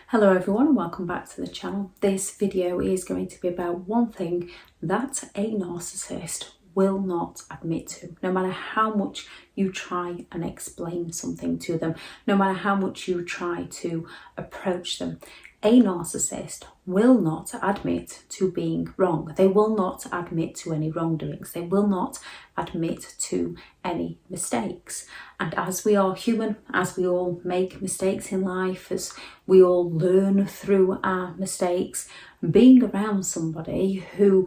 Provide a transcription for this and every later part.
Hello everyone and welcome back to the channel. This video is going to be about one thing that a narcissist will not admit to. No matter how much you try and explain something to them, no matter how much you try to approach them, a narcissist will not admit to being wrong. They will not admit to any wrongdoings. They will not admit to any mistakes. And as we are human, as we all make mistakes in life, as we all learn through our mistakes, being around somebody who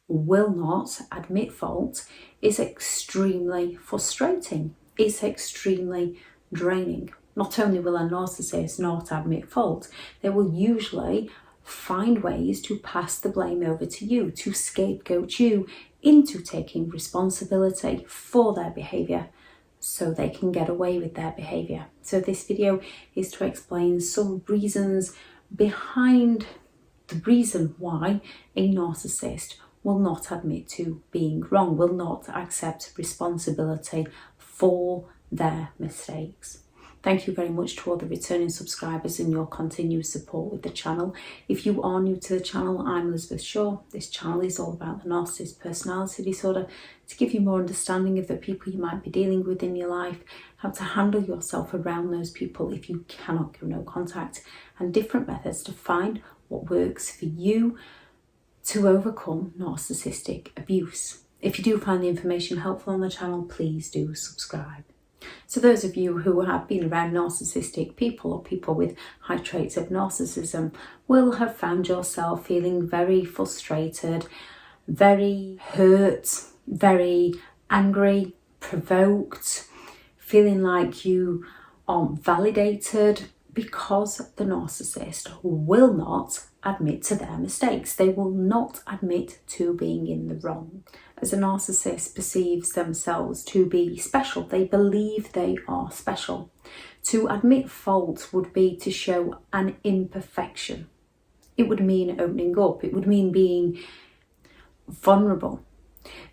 will not admit fault is extremely frustrating. It's extremely draining. Not only will a narcissist not admit fault, they will usually find ways to pass the blame over to you, to scapegoat you into taking responsibility for their behaviour so they can get away with their behaviour. So this video is to explain some reasons behind the reason why a narcissist will not admit to being wrong, will not accept responsibility for their mistakes. Thank you very much to all the returning subscribers and your continued support with the channel. If you are new to the channel, I'm Elizabeth Shaw. This channel is all about the narcissist personality disorder, to give you more understanding of the people you might be dealing with in your life, how to handle yourself around those people if you cannot go no contact, and different methods to find what works for you to overcome narcissistic abuse. If you do find the information helpful on the channel, please do subscribe. So those of you who have been around narcissistic people or people with high traits of narcissism will have found yourself feeling very frustrated, very hurt, very angry, provoked, feeling like you aren't validated because the narcissist will not admit to their mistakes. They will not admit to being in the wrong. As a narcissist perceives themselves to be special, they believe they are special. To admit fault would be to show an imperfection. It would mean opening up. It would mean being vulnerable.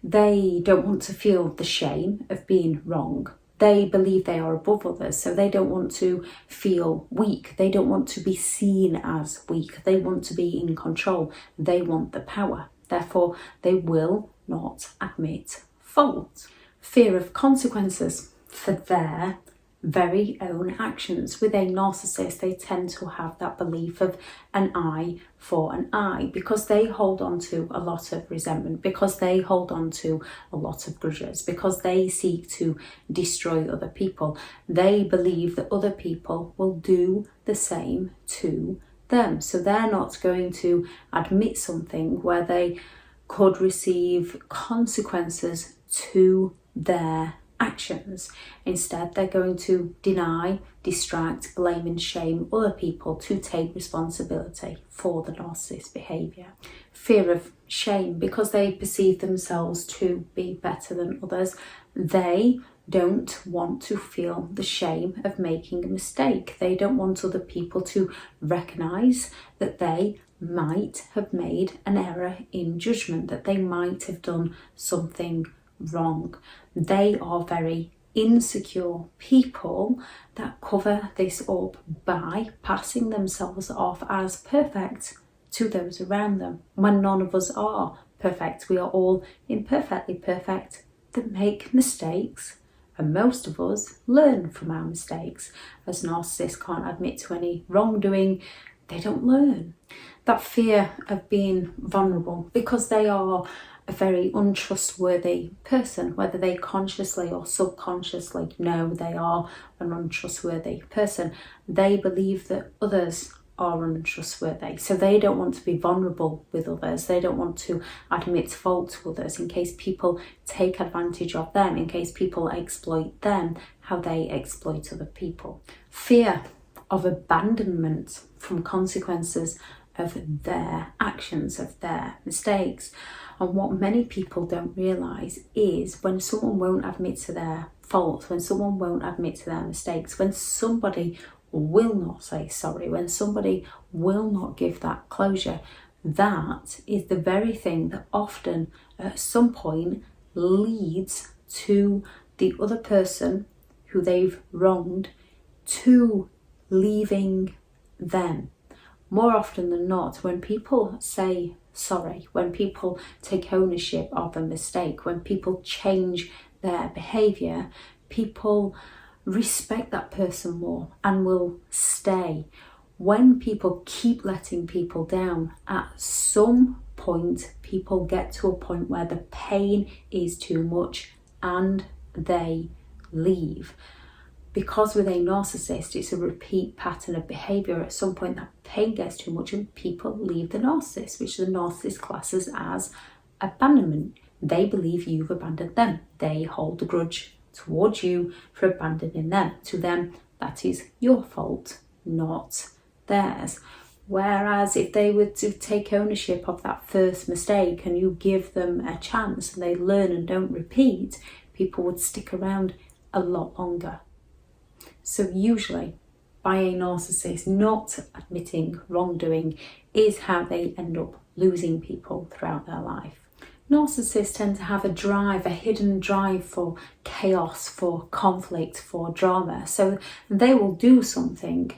They don't want to feel the shame of being wrong. They believe they are above others, so they don't want to feel weak. They don't want to be seen as weak. They want to be in control. They want the power. Therefore, they will not admit fault. Fear of consequences for their very own actions. With a narcissist, they tend to have that belief of an eye for an eye because they hold on to a lot of resentment, because they hold on to a lot of grudges, because they seek to destroy other people. They believe that other people will do the same to them. So they're not going to admit something where they could receive consequences to their actions. Instead, they're going to deny, distract, blame and shame other people to take responsibility for the narcissist behaviour. Fear of shame, because they perceive themselves to be better than others. They don't want to feel the shame of making a mistake. They don't want other people to recognise that they might have made an error in judgment, that they might have done something wrong. They are very insecure people that cover this up by passing themselves off as perfect to those around them, when none of us are perfect. We are all imperfectly perfect that make mistakes, and most of us learn from our mistakes. As narcissists can't admit to any wrongdoing, they don't learn. That fear of being vulnerable, because they are a very untrustworthy person, whether they consciously or subconsciously know they are an untrustworthy person. They believe that others are untrustworthy, so they don't want to be vulnerable with others. They don't want to admit fault to others in case people take advantage of them, in case people exploit them, how they exploit other people. Fear of abandonment from consequences of their actions, of their mistakes. And what many people don't realise is when someone won't admit to their faults, when someone won't admit to their mistakes, when somebody will not say sorry, when somebody will not give that closure, that is the very thing that often at some point leads to the other person who they've wronged to leaving them. More often than not, when people say sorry, when people take ownership of a mistake, when people change their behaviour, people respect that person more and will stay. When people keep letting people down, at some point people get to a point where the pain is too much and they leave. Because with a narcissist, it's a repeat pattern of behaviour. At some point that pain gets too much and people leave the narcissist, which the narcissist classes as abandonment. They believe you've abandoned them. They hold a grudge towards you for abandoning them. To them, that is your fault, not theirs. Whereas if they were to take ownership of that first mistake and you give them a chance and they learn and don't repeat, people would stick around a lot longer. So usually by a narcissist not admitting wrongdoing is how they end up losing people throughout their life. Narcissists tend to have a drive, a hidden drive for chaos, for conflict, for drama. So they will do something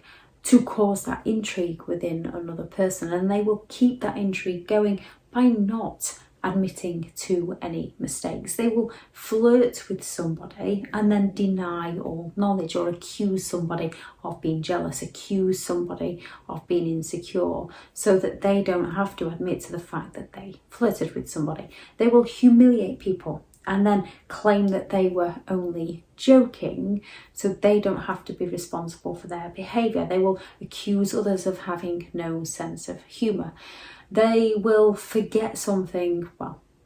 to cause that intrigue within another person, and they will keep that intrigue going by not admitting to any mistakes. They will flirt with somebody and then deny all knowledge, or accuse somebody of being jealous, accuse somebody of being insecure, so that they don't have to admit to the fact that they flirted with somebody. They will humiliate people and then claim that they were only joking, so they don't have to be responsible for their behaviour. They will accuse others of having no sense of humour. They will forget something,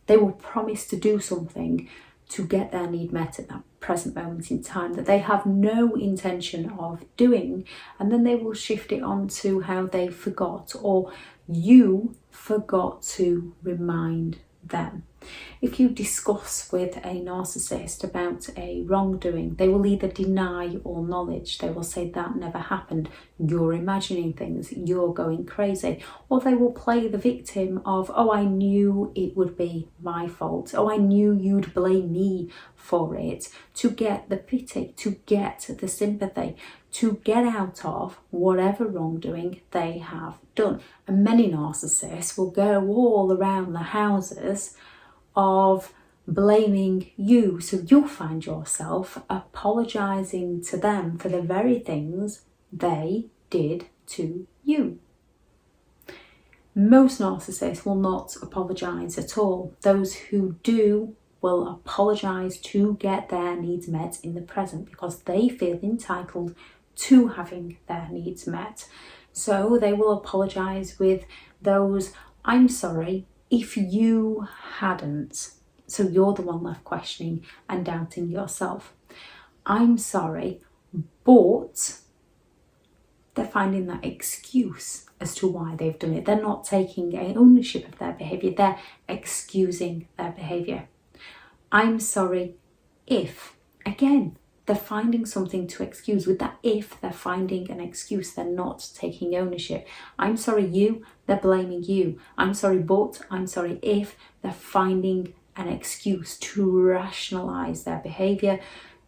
they will promise to do something to get their need met at that present moment in time that they have no intention of doing, and then they will shift it on to how they forgot, or you forgot to remind them. If you discuss with a narcissist about a wrongdoing, they will either deny all knowledge. They will say that never happened, you're imagining things, you're going crazy. Or they will play the victim of, oh, I knew it would be my fault. Oh, I knew you'd blame me for it, to get the pity, to get the sympathy, to get out of whatever wrongdoing they have done. And many narcissists will go all around the houses of blaming you, so you'll find yourself apologising to them for the very things they did to you. Most narcissists will not apologise at all. Those who do will apologise to get their needs met in the present, because they feel entitled to having their needs met. So they will apologise with those, I'm sorry if you hadn't. So you're the one left questioning and doubting yourself. I'm sorry, but they're finding that excuse as to why they've done it. They're not taking ownership of their behaviour, they're excusing their behaviour. I'm sorry if, again, they're finding something to excuse. With that if, they're finding an excuse. They're not taking ownership. I'm sorry you, they're blaming you. I'm sorry but, I'm sorry if, they're finding an excuse to rationalise their behaviour,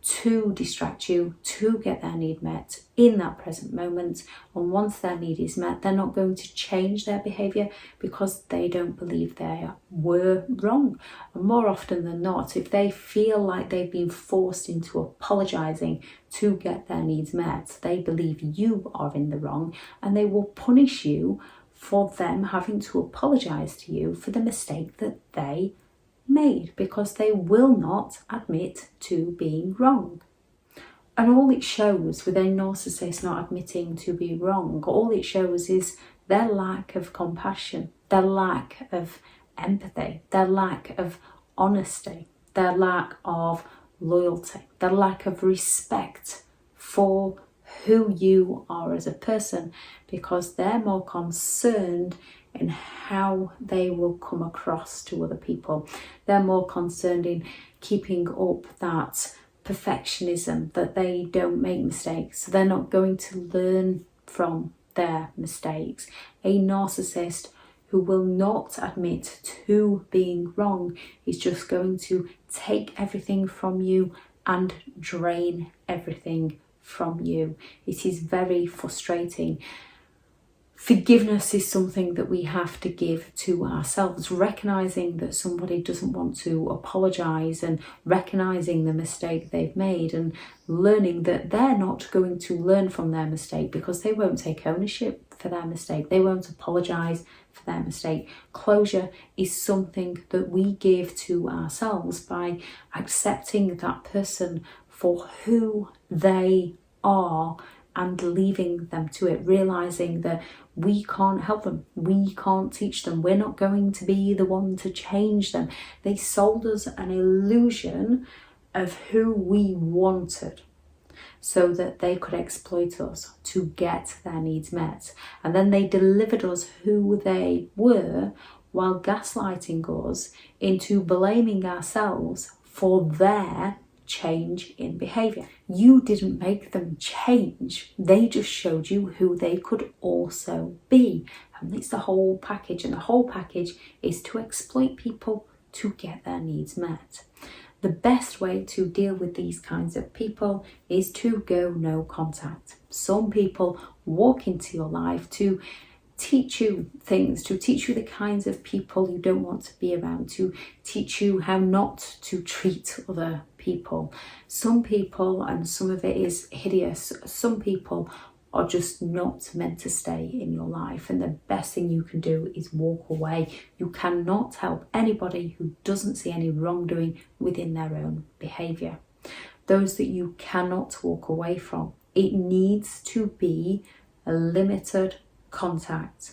to distract you, to get their need met in that present moment. And once their need is met, they're not going to change their behaviour because they don't believe they were wrong. And more often than not, if they feel like they've been forced into apologising to get their needs met, they believe you are in the wrong, and they will punish you for them having to apologise to you for the mistake that they made, because they will not admit to being wrong. And all it shows with a narcissist not admitting to be wrong, all it shows is their lack of compassion, their lack of empathy, their lack of honesty, their lack of loyalty, their lack of respect for who you are as a person, because they're more concerned in how they will come across to other people. They're more concerned in keeping up that perfectionism, that they don't make mistakes. So they're not going to learn from their mistakes. A narcissist who will not admit to being wrong is just going to take everything from you and drain everything from you. It is very frustrating. Forgiveness is something that we have to give to ourselves, recognizing that somebody doesn't want to apologize and recognizing the mistake they've made and learning that they're not going to learn from their mistake because they won't take ownership for their mistake. They won't apologize for their mistake. Closure is something that we give to ourselves by accepting that person for who they are and leaving them to it, realizing that we can't help them, we can't teach them, we're not going to be the one to change them. They sold us an illusion of who we wanted so that they could exploit us to get their needs met. And then they delivered us who they were while gaslighting us into blaming ourselves for their change in behaviour. You didn't make them change, they just showed you who they could also be. And it's the whole package, and the whole package is to exploit people to get their needs met. The best way to deal with these kinds of people is to go no contact. Some people walk into your life to teach you things, to teach you the kinds of people you don't want to be around, to teach you how not to treat other people. Some people, and some of it is hideous, some people are just not meant to stay in your life, and the best thing you can do is walk away. You cannot help anybody who doesn't see any wrongdoing within their own behaviour. Those that you cannot walk away from, it needs to be a limited contact,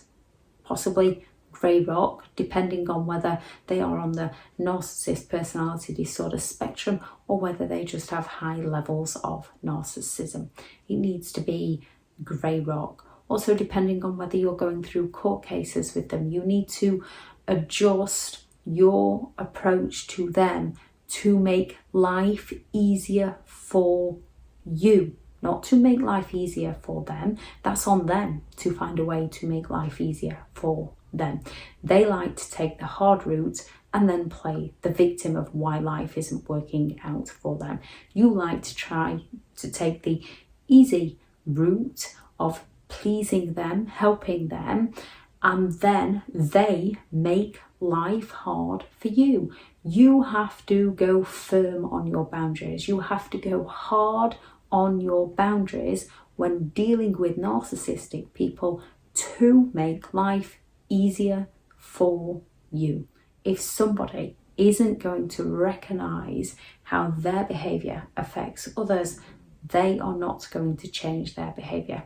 possibly grey rock, depending on whether they are on the narcissist personality disorder spectrum or whether they just have high levels of narcissism. It needs to be grey rock. Also, depending on whether you're going through court cases with them, you need to adjust your approach to them to make life easier for you. Not to make life easier for them. That's on them to find a way to make life easier for them. They like to take the hard route and then play the victim of why life isn't working out for them. You like to try to take the easy route of pleasing them, helping them, and then they make life hard for you. You have to go firm on your boundaries. You have to go hard on your boundaries when dealing with narcissistic people to make life easier for you. If somebody isn't going to recognize how their behavior affects others, they are not going to change their behavior.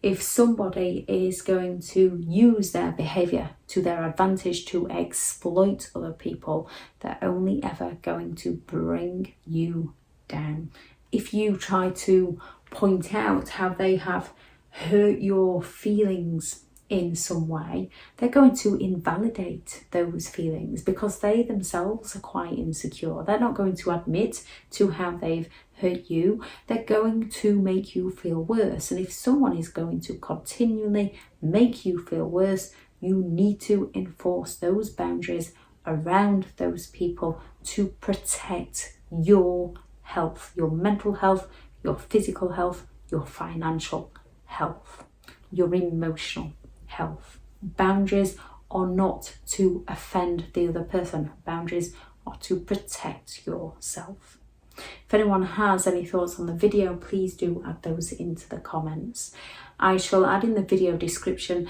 If somebody is going to use their behavior to their advantage to exploit other people, they're only ever going to bring you down. If you try to point out how they have hurt your feelings in some way, they're going to invalidate those feelings because they themselves are quite insecure. They're not going to admit to how they've hurt you. They're going to make you feel worse. And if someone is going to continually make you feel worse, you need to enforce those boundaries around those people to protect your health, your mental health, your physical health, your financial health, your emotional health. Boundaries are not to offend the other person. Boundaries are to protect yourself. If anyone has any thoughts on the video, please do add those into the comments. I shall add in the video description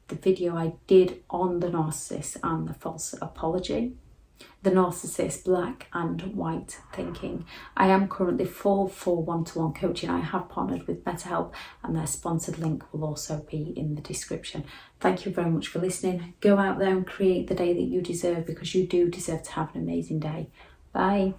the video I did on the narcissist and the false apology. The narcissist, black and white thinking. I am currently full for one-to-one coaching. I have partnered with BetterHelp and their sponsored link will also be in the description. Thank you very much for listening. Go out there and create the day that you deserve because you do deserve to have an amazing day. Bye.